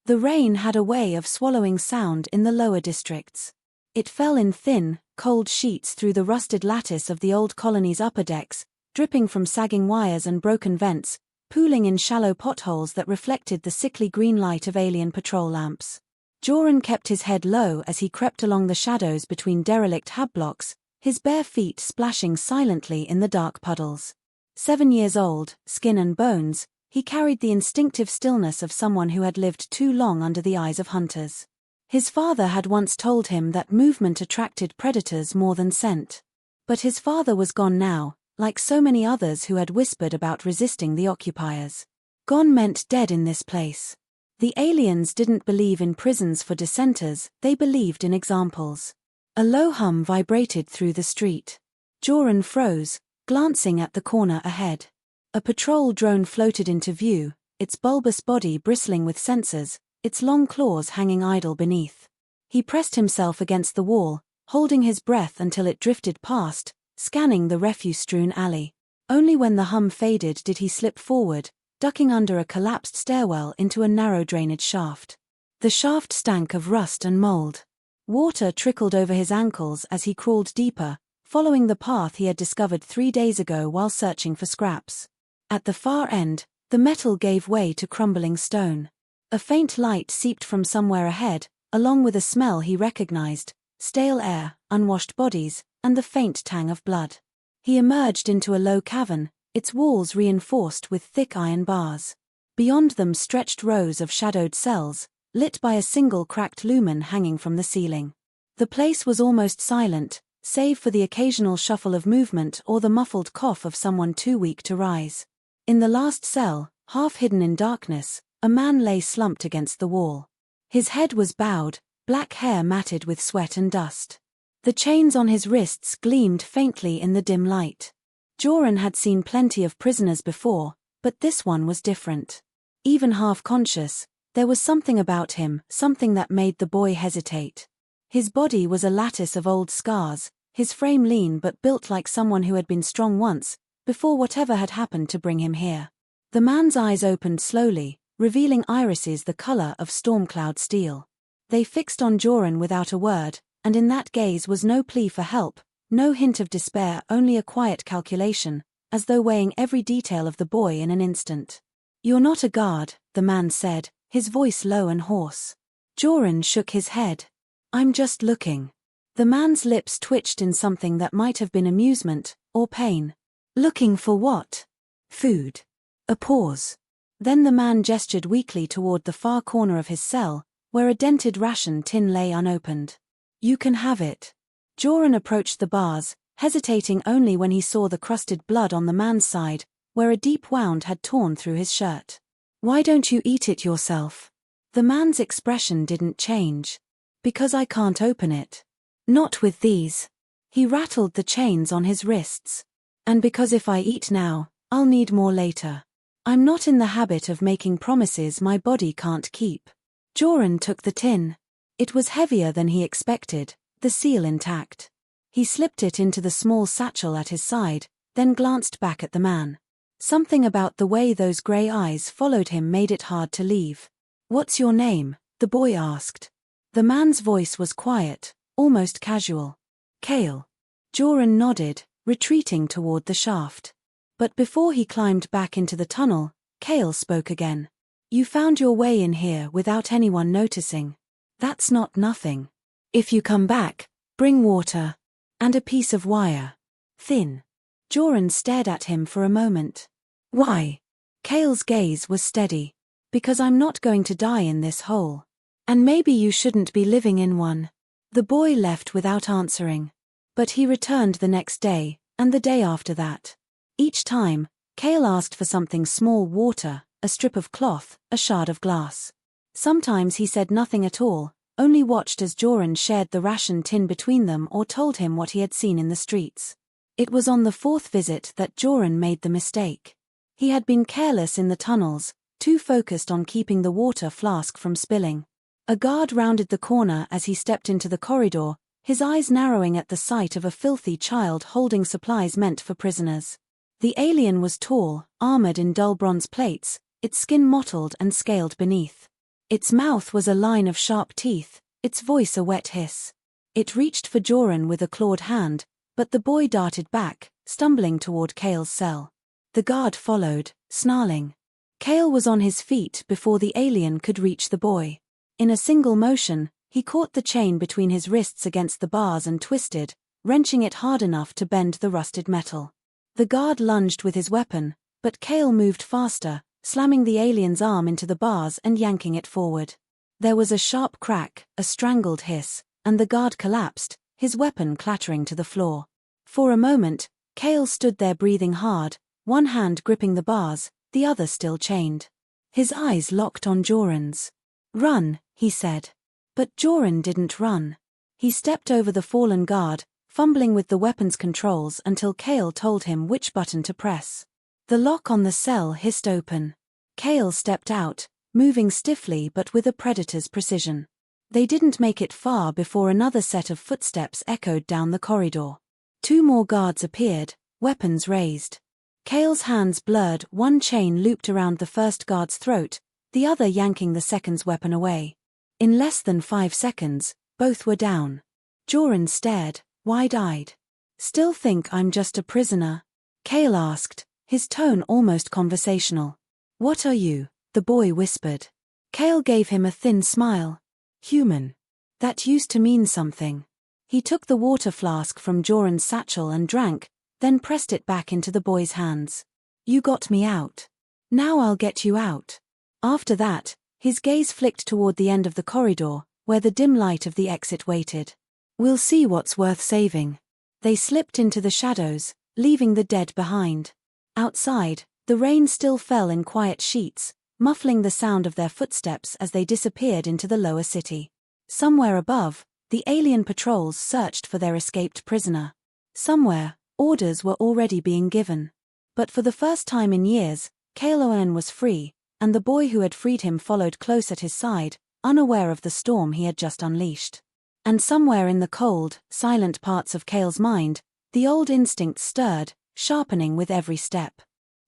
The rain had a way of swallowing sound in the lower districts. It fell in thin, cold sheets through the rusted lattice of the old colony's upper decks, dripping from sagging wires and broken vents, pooling in shallow potholes that reflected the sickly green light of alien patrol lamps. Joran kept his head low as he crept along the shadows between derelict hab blocks, his bare feet splashing silently in the dark puddles. 7 years old, skin and bones, he carried the instinctive stillness of someone who had lived too long under the eyes of hunters. His father had once told him that movement attracted predators more than scent. But his father was gone now, like so many others who had whispered about resisting the occupiers. Gone meant dead in this place. The aliens didn't believe in prisons for dissenters, they believed in examples. A low hum vibrated through the street. Joran froze, glancing at the corner ahead. A patrol drone floated into view, its bulbous body bristling with sensors, its long claws hanging idle beneath. He pressed himself against the wall, holding his breath until it drifted past, scanning the refuse-strewn alley. Only when the hum faded did he slip forward, ducking under a collapsed stairwell into a narrow drainage shaft. The shaft stank of rust and mold. Water trickled over his ankles as he crawled deeper, following the path he had discovered 3 days ago while searching for scraps. At the far end, the metal gave way to crumbling stone. A faint light seeped from somewhere ahead, along with a smell he recognized: stale air, unwashed bodies, and the faint tang of blood. He emerged into a low cavern, its walls reinforced with thick iron bars. Beyond them stretched rows of shadowed cells, lit by a single cracked lumen hanging from the ceiling. The place was almost silent, save for the occasional shuffle of movement or the muffled cough of someone too weak to rise. In the last cell, half hidden in darkness, a man lay slumped against the wall. His head was bowed, black hair matted with sweat and dust. The chains on his wrists gleamed faintly in the dim light. Joran had seen plenty of prisoners before, but this one was different. Even half-conscious, there was something about him, something that made the boy hesitate. His body was a lattice of old scars, his frame lean but built like someone who had been strong once, before whatever had happened to bring him here. The man's eyes opened slowly, revealing irises the color of storm-cloud steel. They fixed on Joran without a word, and in that gaze was no plea for help, no hint of despair, only a quiet calculation, as though weighing every detail of the boy in an instant. "You're not a guard," the man said, his voice low and hoarse. Joran shook his head. "I'm just looking." The man's lips twitched in something that might have been amusement, or pain. "Looking for what?" "Food." A pause. Then the man gestured weakly toward the far corner of his cell, where a dented ration tin lay unopened. "You can have it." Joran approached the bars, hesitating only when he saw the crusted blood on the man's side, where a deep wound had torn through his shirt. "Why don't you eat it yourself?" The man's expression didn't change. "Because I can't open it." "Not with these." He rattled the chains on his wrists. "And because if I eat now, I'll need more later. I'm not in the habit of making promises my body can't keep." Joran took the tin. It was heavier than he expected, the seal intact. He slipped it into the small satchel at his side, then glanced back at the man. Something about the way those grey eyes followed him made it hard to leave. "What's your name?" the boy asked. The man's voice was quiet, almost casual. "Kale." Joran nodded, retreating toward the shaft. But before he climbed back into the tunnel, Kale spoke again. "You found your way in here without anyone noticing. That's not nothing. If you come back, bring water. And a piece of wire. Thin." Joran stared at him for a moment. "Why?" Kale's gaze was steady. "Because I'm not going to die in this hole. And maybe you shouldn't be living in one." The boy left without answering. But he returned the next day, and the day after that. Each time, Kale asked for something small: water, a strip of cloth, a shard of glass. Sometimes he said nothing at all, only watched as Joran shared the ration tin between them or told him what he had seen in the streets. It was on the 4th visit that Joran made the mistake. He had been careless in the tunnels, too focused on keeping the water flask from spilling. A guard rounded the corner as he stepped into the corridor, his eyes narrowing at the sight of a filthy child holding supplies meant for prisoners. The alien was tall, armored in dull bronze plates, its skin mottled and scaled beneath. Its mouth was a line of sharp teeth, its voice a wet hiss. It reached for Joran with a clawed hand, but the boy darted back, stumbling toward Kale's cell. The guard followed, snarling. Kale was on his feet before the alien could reach the boy. In a single motion, he caught the chain between his wrists against the bars and twisted, wrenching it hard enough to bend the rusted metal. The guard lunged with his weapon, but Kale moved faster, slamming the alien's arm into the bars and yanking it forward. There was a sharp crack, a strangled hiss, and the guard collapsed, his weapon clattering to the floor. For a moment, Kale stood there breathing hard, one hand gripping the bars, the other still chained. His eyes locked on Joran's. "Run," he said. But Joran didn't run. He stepped over the fallen guard, fumbling with the weapon's controls until Kale told him which button to press. The lock on the cell hissed open. Kale stepped out, moving stiffly but with a predator's precision. They didn't make it far before another set of footsteps echoed down the corridor. 2 more guards appeared, weapons raised. Kale's hands blurred, one chain looped around the first guard's throat, the other yanking the second's weapon away. In less than 5 seconds, both were down. Joran stared, wide-eyed. "Still think I'm just a prisoner?" Kale asked, his tone almost conversational. "What are you?" the boy whispered. Kale gave him a thin smile. "Human. That used to mean something." He took the water flask from Joran's satchel and drank, then pressed it back into the boy's hands. "You got me out. Now I'll get you out." After that, his gaze flicked toward the end of the corridor, where the dim light of the exit waited. "We'll see what's worth saving." They slipped into the shadows, leaving the dead behind. Outside, the rain still fell in quiet sheets, muffling the sound of their footsteps as they disappeared into the lower city. Somewhere above, the alien patrols searched for their escaped prisoner. Somewhere, orders were already being given. But for the first time in years, Kaloan was free, and the boy who had freed him followed close at his side, unaware of the storm he had just unleashed. And somewhere in the cold, silent parts of Kale's mind, the old instinct stirred, sharpening with every step.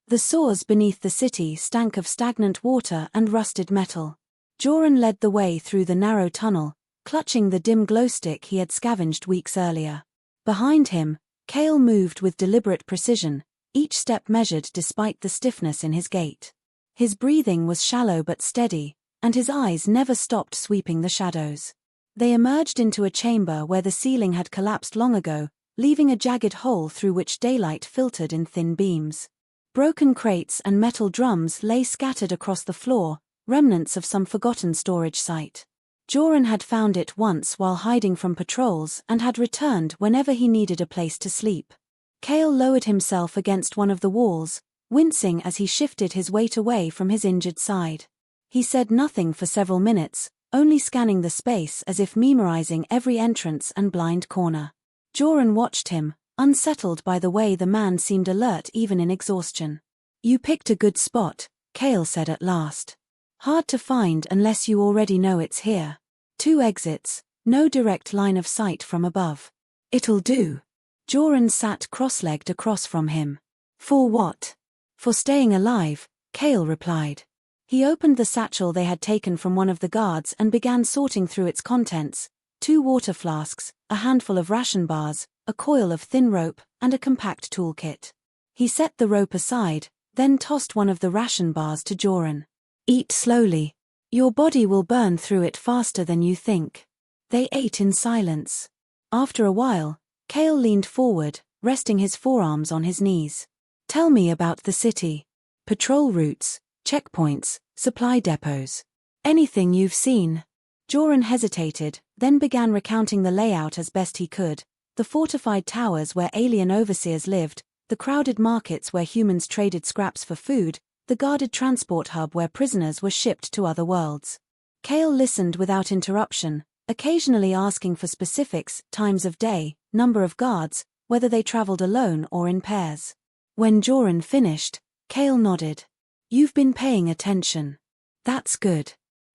The sewers beneath the city stank of stagnant water and rusted metal. Joran led the way through the narrow tunnel, clutching the dim glowstick he had scavenged weeks earlier. Behind him, Kale moved with deliberate precision, each step measured despite the stiffness in his gait. His breathing was shallow but steady, and his eyes never stopped sweeping the shadows. They emerged into a chamber where the ceiling had collapsed long ago, leaving a jagged hole through which daylight filtered in thin beams. Broken crates and metal drums lay scattered across the floor, remnants of some forgotten storage site. Joran had found it once while hiding from patrols and had returned whenever he needed a place to sleep. Kale lowered himself against one of the walls, wincing as he shifted his weight away from his injured side. He said nothing for several minutes, only scanning the space as if memorizing every entrance and blind corner. Joran watched him, unsettled by the way the man seemed alert even in exhaustion. "You picked a good spot," Kale said at last. "Hard to find unless you already know it's here. 2 exits, no direct line of sight from above." "It'll do." Joran sat cross-legged across from him. "For what?" "For staying alive," Kale replied. He opened the satchel they had taken from one of the guards and began sorting through its contents: 2 water flasks, a handful of ration bars, a coil of thin rope, and a compact toolkit. He set the rope aside, then tossed one of the ration bars to Joran. "Eat slowly. Your body will burn through it faster than you think." They ate in silence. After a while, Kale leaned forward, resting his forearms on his knees. "Tell me about the city. Patrol routes, checkpoints, supply depots. Anything you've seen." Joran hesitated, then began recounting the layout as best he could: the fortified towers where alien overseers lived, the crowded markets where humans traded scraps for food, the guarded transport hub where prisoners were shipped to other worlds. Kale listened without interruption, occasionally asking for specifics: times of day, number of guards, whether they traveled alone or in pairs. When Joran finished, Kale nodded. "You've been paying attention. That's good.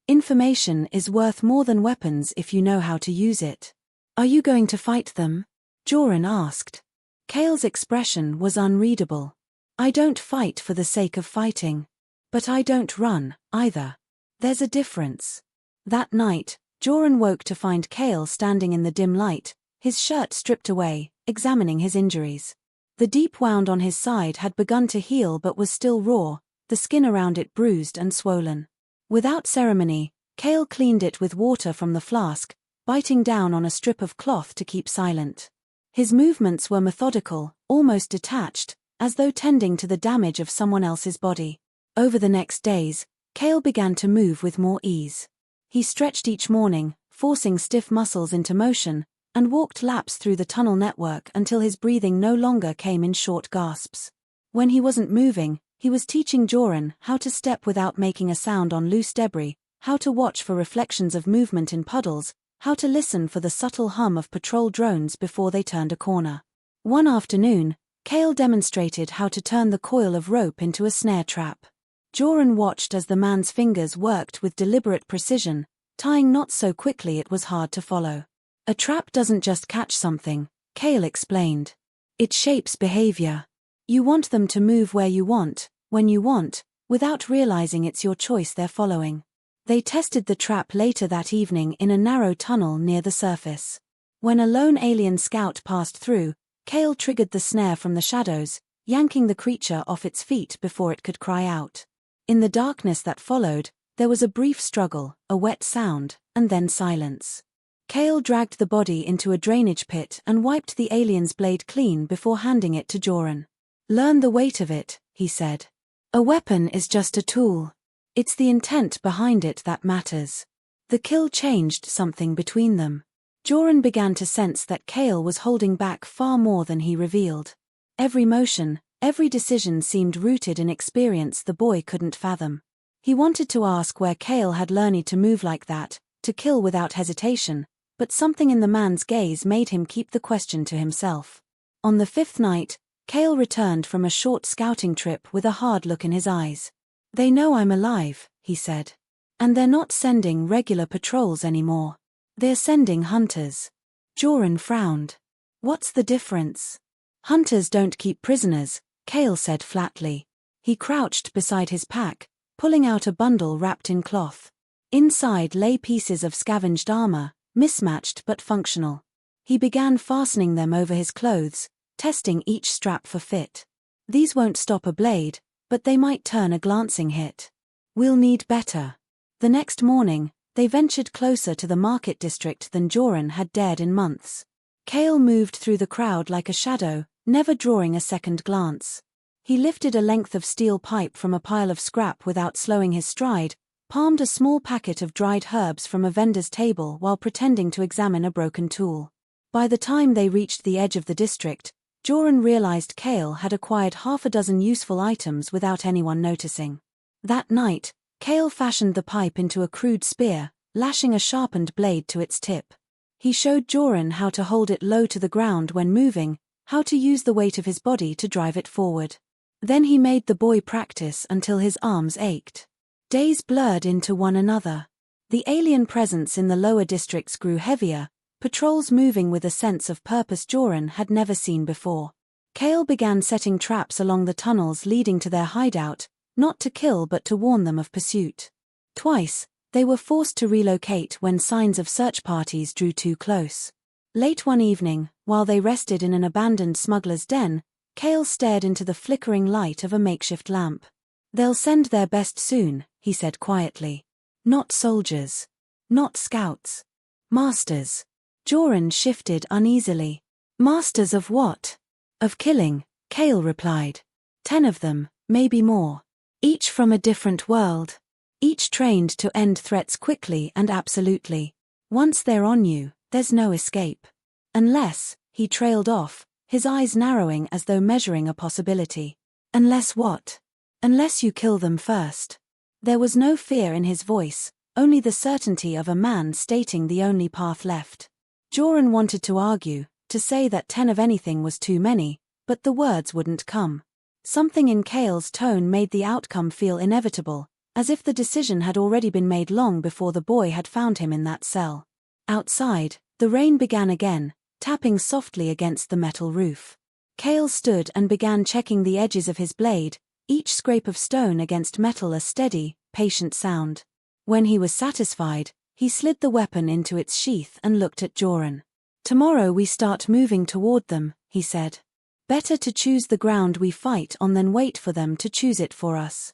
Information is worth more than weapons if you know how to use it." "Are you going to fight them?" Joran asked. Kale's expression was unreadable. "I don't fight for the sake of fighting. But I don't run, either." There's a difference. That night, Joran woke to find Kale standing in the dim light, his shirt stripped away, examining his injuries. The deep wound on his side had begun to heal but was still raw, the skin around it bruised and swollen. Without ceremony, Kale cleaned it with water from the flask, biting down on a strip of cloth to keep silent. His movements were methodical, almost detached, as though tending to the damage of someone else's body. Over the next days, Kale began to move with more ease. He stretched each morning, forcing stiff muscles into motion, and walked laps through the tunnel network until his breathing no longer came in short gasps. When he wasn't moving, he was teaching Joran how to step without making a sound on loose debris, how to watch for reflections of movement in puddles, how to listen for the subtle hum of patrol drones before they turned a corner. One afternoon, Kale demonstrated how to turn the coil of rope into a snare trap. Joran watched as the man's fingers worked with deliberate precision, tying knots so quickly it was hard to follow. A trap doesn't just catch something, Kale explained. It shapes behavior. You want them to move where you want, when you want, without realizing it's your choice they're following. They tested the trap later that evening in a narrow tunnel near the surface. When a lone alien scout passed through, Kale triggered the snare from the shadows, yanking the creature off its feet before it could cry out. In the darkness that followed, there was a brief struggle, a wet sound, and then silence. Kale dragged the body into a drainage pit and wiped the alien's blade clean before handing it to Joran. "Learn the weight of it," he said. "A weapon is just a tool. It's the intent behind it that matters." The kill changed something between them. Joran began to sense that Kale was holding back far more than he revealed. Every motion, every decision seemed rooted in experience the boy couldn't fathom. He wanted to ask where Kale had learned to move like that, to kill without hesitation, but something in the man's gaze made him keep the question to himself. On the fifth night, Kale returned from a short scouting trip with a hard look in his eyes. "They know I'm alive," he said. "And they're not sending regular patrols anymore. They're sending hunters." Joran frowned. "What's the difference?" "Hunters don't keep prisoners," Kale said flatly. He crouched beside his pack, pulling out a bundle wrapped in cloth. Inside lay pieces of scavenged armor, mismatched but functional. He began fastening them over his clothes, testing each strap for fit. "These won't stop a blade, but they might turn a glancing hit. We'll need better." The next morning, they ventured closer to the market district than Joran had dared in months. Kale moved through the crowd like a shadow, never drawing a second glance. He lifted a length of steel pipe from a pile of scrap without slowing his stride, palmed a small packet of dried herbs from a vendor's table while pretending to examine a broken tool. By the time they reached the edge of the district, Joran realized Kale had acquired half a dozen useful items without anyone noticing. That night, Kale fashioned the pipe into a crude spear, lashing a sharpened blade to its tip. He showed Joran how to hold it low to the ground when moving, how to use the weight of his body to drive it forward. Then he made the boy practice until his arms ached. Days blurred into one another. The alien presence in the lower districts grew heavier, patrols moving with a sense of purpose Joran had never seen before. Kale began setting traps along the tunnels leading to their hideout, not to kill but to warn them of pursuit. Twice, they were forced to relocate when signs of search parties drew too close. Late one evening, while they rested in an abandoned smuggler's den, Kale stared into the flickering light of a makeshift lamp. "They'll send their best soon," he said quietly. "Not soldiers. Not scouts. Masters." Joran shifted uneasily. "Masters of what?" "Of killing," Kale replied. 10 of them, maybe more. Each from a different world. Each trained to end threats quickly and absolutely. Once they're on you, there's no escape. Unless, he trailed off, his eyes narrowing as though measuring a possibility. "Unless what?" "Unless you kill them first." There was no fear in his voice, only the certainty of a man stating the only path left. Joran wanted to argue, to say that 10 of anything was too many, but the words wouldn't come. Something in Kale's tone made the outcome feel inevitable, as if the decision had already been made long before the boy had found him in that cell. Outside, the rain began again, tapping softly against the metal roof. Kale stood and began checking the edges of his blade, each scrape of stone against metal a steady, patient sound. When he was satisfied, he slid the weapon into its sheath and looked at Joran. "Tomorrow we start moving toward them," he said. "Better to choose the ground we fight on than wait for them to choose it for us."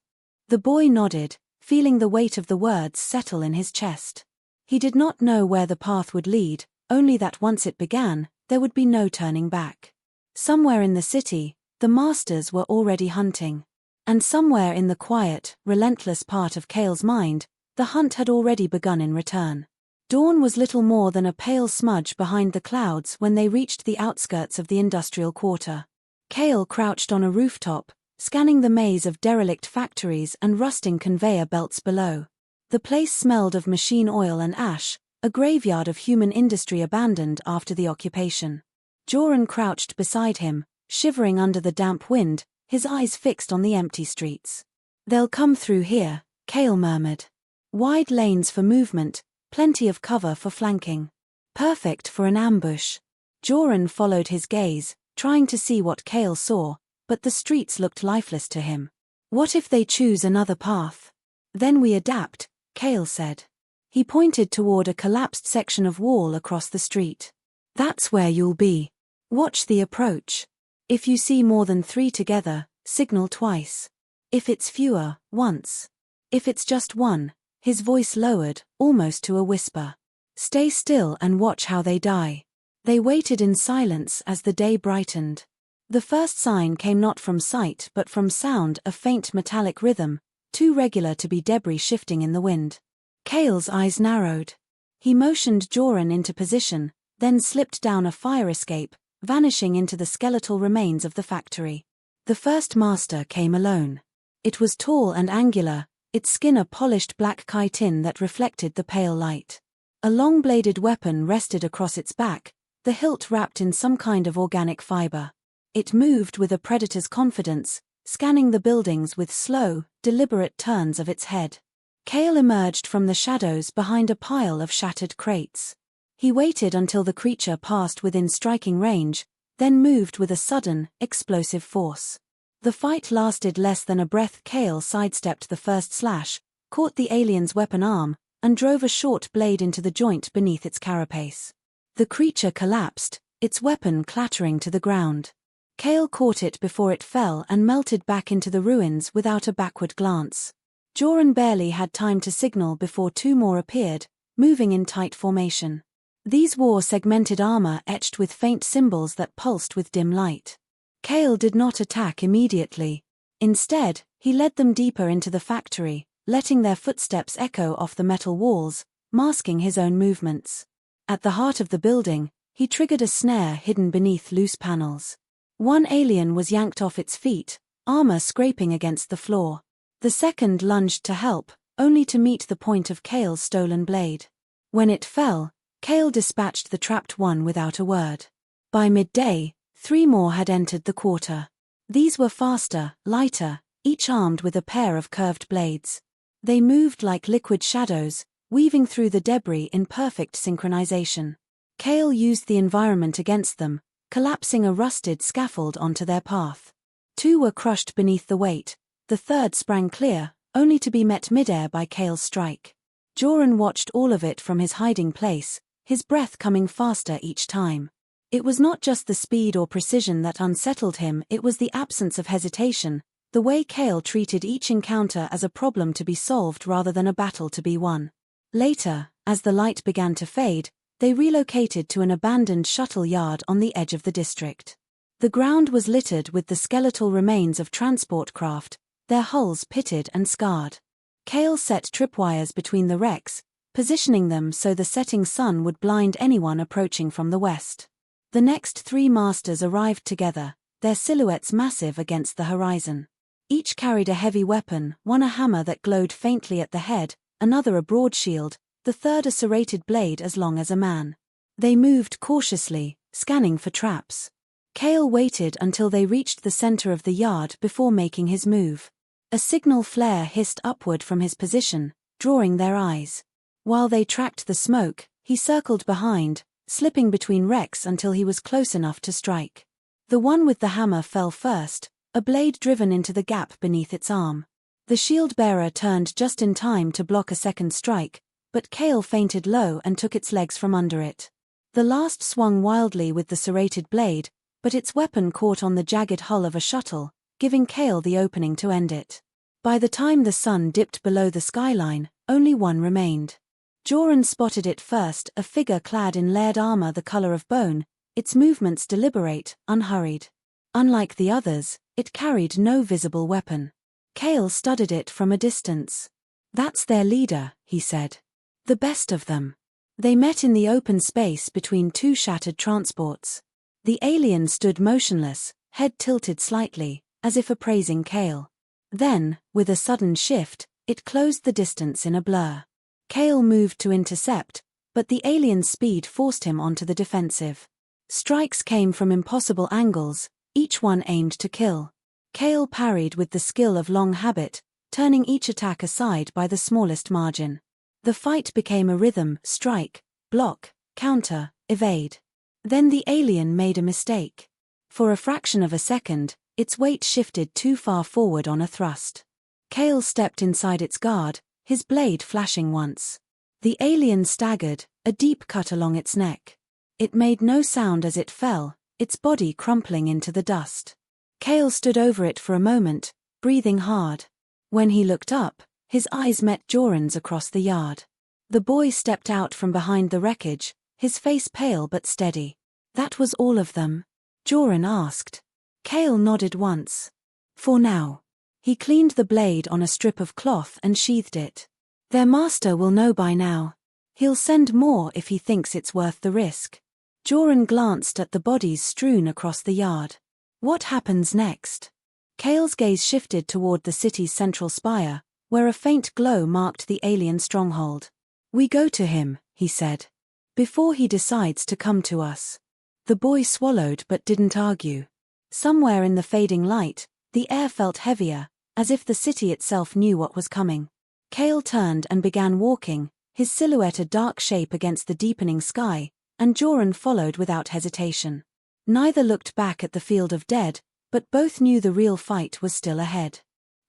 The boy nodded, feeling the weight of the words settle in his chest. He did not know where the path would lead, only that once it began, there would be no turning back. Somewhere in the city, the masters were already hunting. And somewhere in the quiet, relentless part of Cale's mind, the hunt had already begun in return. Dawn was little more than a pale smudge behind the clouds when they reached the outskirts of the industrial quarter. Cale crouched on a rooftop, scanning the maze of derelict factories and rusting conveyor belts below. The place smelled of machine oil and ash, a graveyard of human industry abandoned after the occupation. Joran crouched beside him, shivering under the damp wind, his eyes fixed on the empty streets. "They'll come through here," Cale murmured. "Wide lanes for movement, plenty of cover for flanking. Perfect for an ambush." Joran followed his gaze, trying to see what Cale saw, but the streets looked lifeless to him. "What if they choose another path?" "Then we adapt," Cale said. He pointed toward a collapsed section of wall across the street. "That's where you'll be. Watch the approach. If you see more than 3 together, signal twice. If it's fewer, once. If it's just one," his voice lowered, almost to a whisper, "stay still and watch how they die." They waited in silence as the day brightened. The first sign came not from sight but from sound, a faint metallic rhythm, too regular to be debris shifting in the wind. Cale's eyes narrowed. He motioned Joran into position, then slipped down a fire escape, vanishing into the skeletal remains of the factory. The first master came alone. It was tall and angular, its skin a polished black chitin that reflected the pale light. A long-bladed weapon rested across its back, the hilt wrapped in some kind of organic fiber. It moved with a predator's confidence, scanning the buildings with slow, deliberate turns of its head. Cale emerged from the shadows behind a pile of shattered crates. He waited until the creature passed within striking range, then moved with a sudden, explosive force. The fight lasted less than a breath. Cale sidestepped the first slash, caught the alien's weapon arm, and drove a short blade into the joint beneath its carapace. The creature collapsed, its weapon clattering to the ground. Cale caught it before it fell and melted back into the ruins without a backward glance. Joran barely had time to signal before 2 more appeared, moving in tight formation. These wore segmented armor etched with faint symbols that pulsed with dim light. Cale did not attack immediately. Instead, he led them deeper into the factory, letting their footsteps echo off the metal walls, masking his own movements. At the heart of the building, he triggered a snare hidden beneath loose panels. One alien was yanked off its feet, armor scraping against the floor. The second lunged to help, only to meet the point of Cale's stolen blade. When it fell, Cale dispatched the trapped one without a word. By midday, 3 more had entered the quarter. These were faster, lighter, each armed with a pair of curved blades. They moved like liquid shadows, weaving through the debris in perfect synchronization. Cale used the environment against them, collapsing a rusted scaffold onto their path. 2 were crushed beneath the weight, the third sprang clear, only to be met midair by Cale's strike. Joran watched all of it from his hiding place, his breath coming faster each time. It was not just the speed or precision that unsettled him, it was the absence of hesitation, the way Cale treated each encounter as a problem to be solved rather than a battle to be won. Later, as the light began to fade, they relocated to an abandoned shuttle yard on the edge of the district. The ground was littered with the skeletal remains of transport craft, their hulls pitted and scarred. Cale set tripwires between the wrecks, positioning them so the setting sun would blind anyone approaching from the west. The next 3 masters arrived together, their silhouettes massive against the horizon. Each carried a heavy weapon, one a hammer that glowed faintly at the head, another a broad shield, the third a serrated blade as long as a man. They moved cautiously, scanning for traps. Cale waited until they reached the center of the yard before making his move. A signal flare hissed upward from his position, drawing their eyes. While they tracked the smoke, he circled behind, slipping between wrecks until he was close enough to strike. The one with the hammer fell first, a blade driven into the gap beneath its arm. The shield-bearer turned just in time to block a second strike, but Kale fainted low and took its legs from under it. The last swung wildly with the serrated blade, but its weapon caught on the jagged hull of a shuttle, giving Kale the opening to end it. By the time the sun dipped below the skyline, only one remained. Joran spotted it first, a figure clad in layered armor the color of bone, its movements deliberate, unhurried. Unlike the others, it carried no visible weapon. Kale studied it from a distance. "That's their leader," he said. "The best of them." They met in the open space between two shattered transports. The alien stood motionless, head tilted slightly, as if appraising Kale. Then, with a sudden shift, it closed the distance in a blur. Kale moved to intercept, but the alien's speed forced him onto the defensive. Strikes came from impossible angles, each one aimed to kill. Kale parried with the skill of long habit, turning each attack aside by the smallest margin. The fight became a rhythm: strike, block, counter, evade. Then the alien made a mistake. For a fraction of a second, its weight shifted too far forward on a thrust. Kale stepped inside its guard, his blade flashing once. The alien staggered, a deep cut along its neck. It made no sound as it fell, its body crumpling into the dust. Kale stood over it for a moment, breathing hard. When he looked up, his eyes met Joran's across the yard. The boy stepped out from behind the wreckage, his face pale but steady. "That was all of them?" Joran asked. Kale nodded once. "For now." He cleaned the blade on a strip of cloth and sheathed it. "Their master will know by now. He'll send more if he thinks it's worth the risk." Joran glanced at the bodies strewn across the yard. "What happens next?" Kale's gaze shifted toward the city's central spire, where a faint glow marked the alien stronghold. "We go to him," he said. "Before he decides to come to us." The boy swallowed but didn't argue. Somewhere in the fading light, the air felt heavier, as if the city itself knew what was coming. Kale turned and began walking, his silhouette a dark shape against the deepening sky, and Joran followed without hesitation. Neither looked back at the field of dead, but both knew the real fight was still ahead.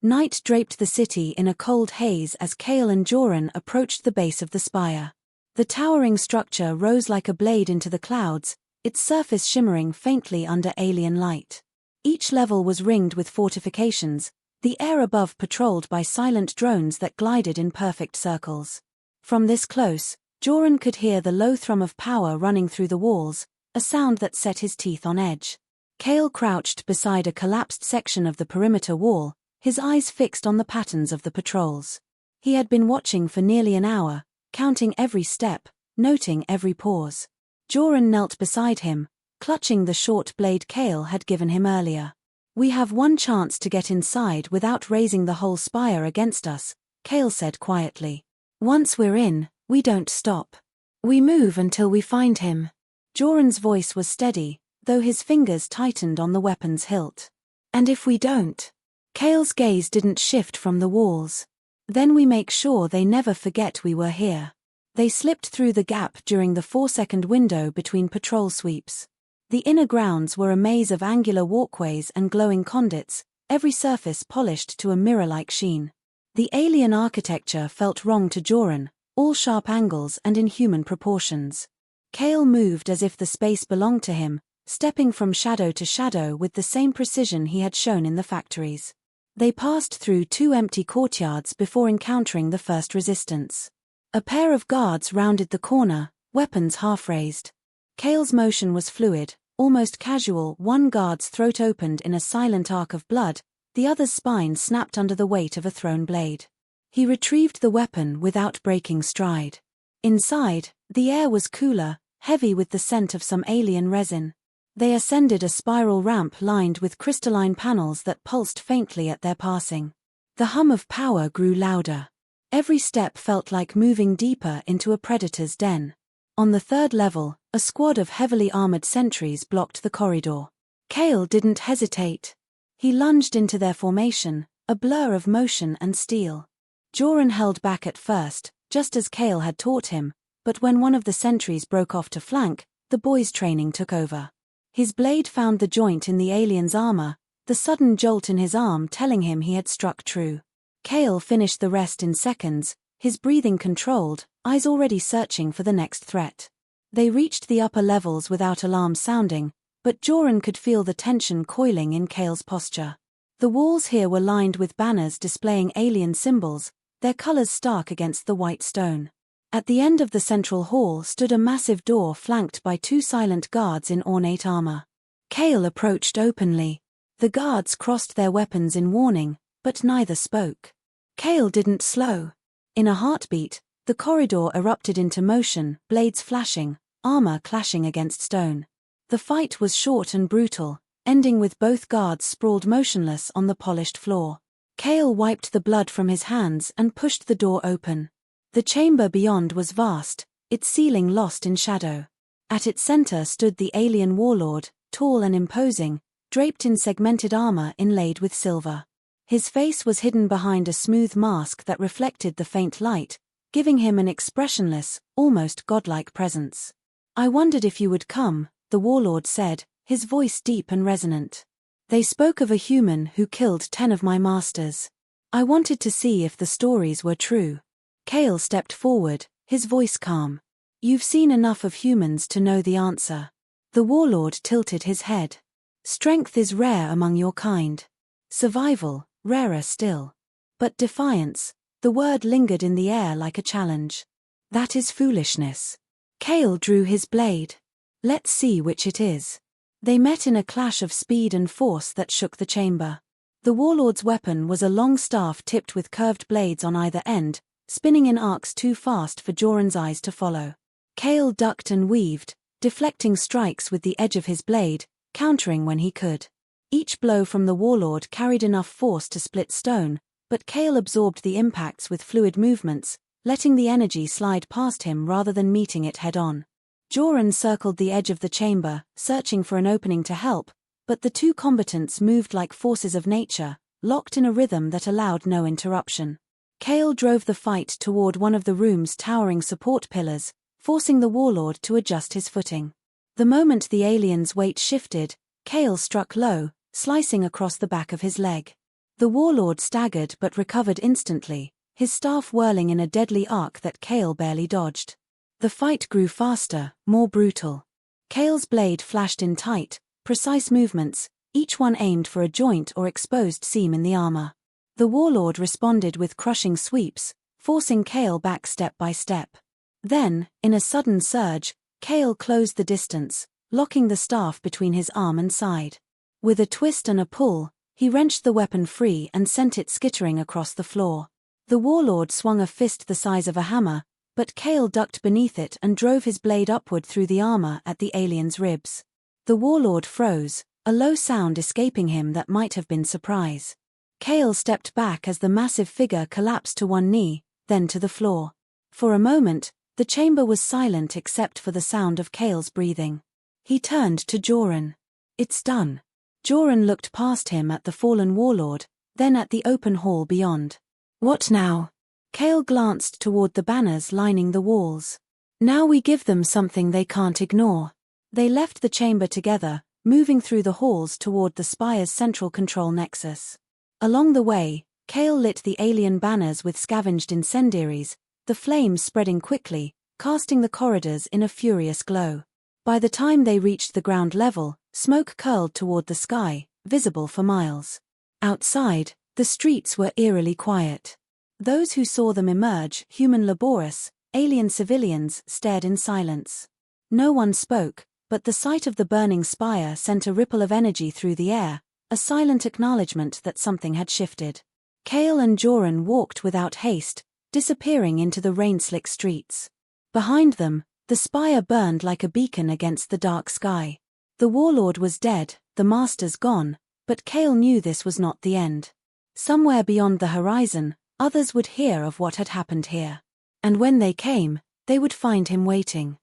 Night draped the city in a cold haze as Kale and Joran approached the base of the spire. The towering structure rose like a blade into the clouds, its surface shimmering faintly under alien light. Each level was ringed with fortifications, the air above patrolled by silent drones that glided in perfect circles. From this close, Joran could hear the low thrum of power running through the walls, a sound that set his teeth on edge. Kale crouched beside a collapsed section of the perimeter wall, his eyes fixed on the patterns of the patrols. He had been watching for nearly an hour, counting every step, noting every pause. Joran knelt beside him, clutching the short blade Kale had given him earlier. "We have one chance to get inside without raising the whole spire against us," Kale said quietly. "Once we're in, we don't stop. We move until we find him." Joran's voice was steady, though his fingers tightened on the weapon's hilt. "And if we don't?" Kale's gaze didn't shift from the walls. "Then we make sure they never forget we were here." They slipped through the gap during the 4-second window between patrol sweeps. The inner grounds were a maze of angular walkways and glowing conduits, every surface polished to a mirror-like sheen. The alien architecture felt wrong to Joran, all sharp angles and inhuman proportions. Kale moved as if the space belonged to him, stepping from shadow to shadow with the same precision he had shown in the factories. They passed through 2 empty courtyards before encountering the first resistance. A pair of guards rounded the corner, weapons half-raised. Kale's motion was fluid, almost casual. One guard's throat opened in a silent arc of blood, the other's spine snapped under the weight of a thrown blade. He retrieved the weapon without breaking stride. Inside, the air was cooler, heavy with the scent of some alien resin. They ascended a spiral ramp lined with crystalline panels that pulsed faintly at their passing. The hum of power grew louder. Every step felt like moving deeper into a predator's den. On the 3rd level, a squad of heavily armored sentries blocked the corridor. Kale didn't hesitate. He lunged into their formation, a blur of motion and steel. Joran held back at first, just as Kale had taught him, but when one of the sentries broke off to flank, the boy's training took over. His blade found the joint in the alien's armor, the sudden jolt in his arm telling him he had struck true. Kale finished the rest in seconds, his breathing controlled, eyes already searching for the next threat. They reached the upper levels without alarms sounding, but Joran could feel the tension coiling in Kale's posture. The walls here were lined with banners displaying alien symbols, their colors stark against the white stone. At the end of the central hall stood a massive door flanked by 2 silent guards in ornate armor. Kale approached openly. The guards crossed their weapons in warning, but neither spoke. Kale didn't slow. In a heartbeat, the corridor erupted into motion, blades flashing, armor clashing against stone. The fight was short and brutal, ending with both guards sprawled motionless on the polished floor. Kale wiped the blood from his hands and pushed the door open. The chamber beyond was vast, its ceiling lost in shadow. At its center stood the alien warlord, tall and imposing, draped in segmented armor inlaid with silver. His face was hidden behind a smooth mask that reflected the faint light, giving him an expressionless, almost godlike presence. "I wondered if you would come," the warlord said, his voice deep and resonant. "They spoke of a human who killed 10 of my masters. I wanted to see if the stories were true." Kale stepped forward, his voice calm. "You've seen enough of humans to know the answer." The warlord tilted his head. "Strength is rare among your kind. Survival, rarer still. But defiance," the word lingered in the air like a challenge. "That is foolishness." Kale drew his blade. "Let's see which it is." They met in a clash of speed and force that shook the chamber. The warlord's weapon was a long staff tipped with curved blades on either end, spinning in arcs too fast for Joran's eyes to follow. Kale ducked and weaved, deflecting strikes with the edge of his blade, countering when he could. Each blow from the warlord carried enough force to split stone, but Kale absorbed the impacts with fluid movements, letting the energy slide past him rather than meeting it head-on. Joran circled the edge of the chamber, searching for an opening to help, but the 2 combatants moved like forces of nature, locked in a rhythm that allowed no interruption. Kale drove the fight toward one of the room's towering support pillars, forcing the warlord to adjust his footing. The moment the alien's weight shifted, Kale struck low, slicing across the back of his leg. The warlord staggered but recovered instantly, his staff whirling in a deadly arc that Kale barely dodged. The fight grew faster, more brutal. Kale's blade flashed in tight, precise movements, each one aimed for a joint or exposed seam in the armor. The warlord responded with crushing sweeps, forcing Kale back step by step. Then, in a sudden surge, Kale closed the distance, locking the staff between his arm and side. With a twist and a pull, he wrenched the weapon free and sent it skittering across the floor. The warlord swung a fist the size of a hammer, but Kale ducked beneath it and drove his blade upward through the armor at the alien's ribs. The warlord froze, a low sound escaping him that might have been surprise. Kale stepped back as the massive figure collapsed to one knee, then to the floor. For a moment, the chamber was silent except for the sound of Kale's breathing. He turned to Joran. "It's done." Joran looked past him at the fallen warlord, then at the open hall beyond. "What now?" Kale glanced toward the banners lining the walls. "Now we give them something they can't ignore." They left the chamber together, moving through the halls toward the spire's central control nexus. Along the way, Kale lit the alien banners with scavenged incendiaries, the flames spreading quickly, casting the corridors in a furious glow. By the time they reached the ground level, smoke curled toward the sky, visible for miles. Outside, the streets were eerily quiet. Those who saw them emerge, human laborious, alien civilians, stared in silence. No one spoke, but the sight of the burning spire sent a ripple of energy through the air, a silent acknowledgement that something had shifted. Kale and Joran walked without haste, disappearing into the rain-slick streets. Behind them, the spire burned like a beacon against the dark sky. The warlord was dead, the masters gone, but Kale knew this was not the end. Somewhere beyond the horizon, others would hear of what had happened here. And when they came, they would find him waiting.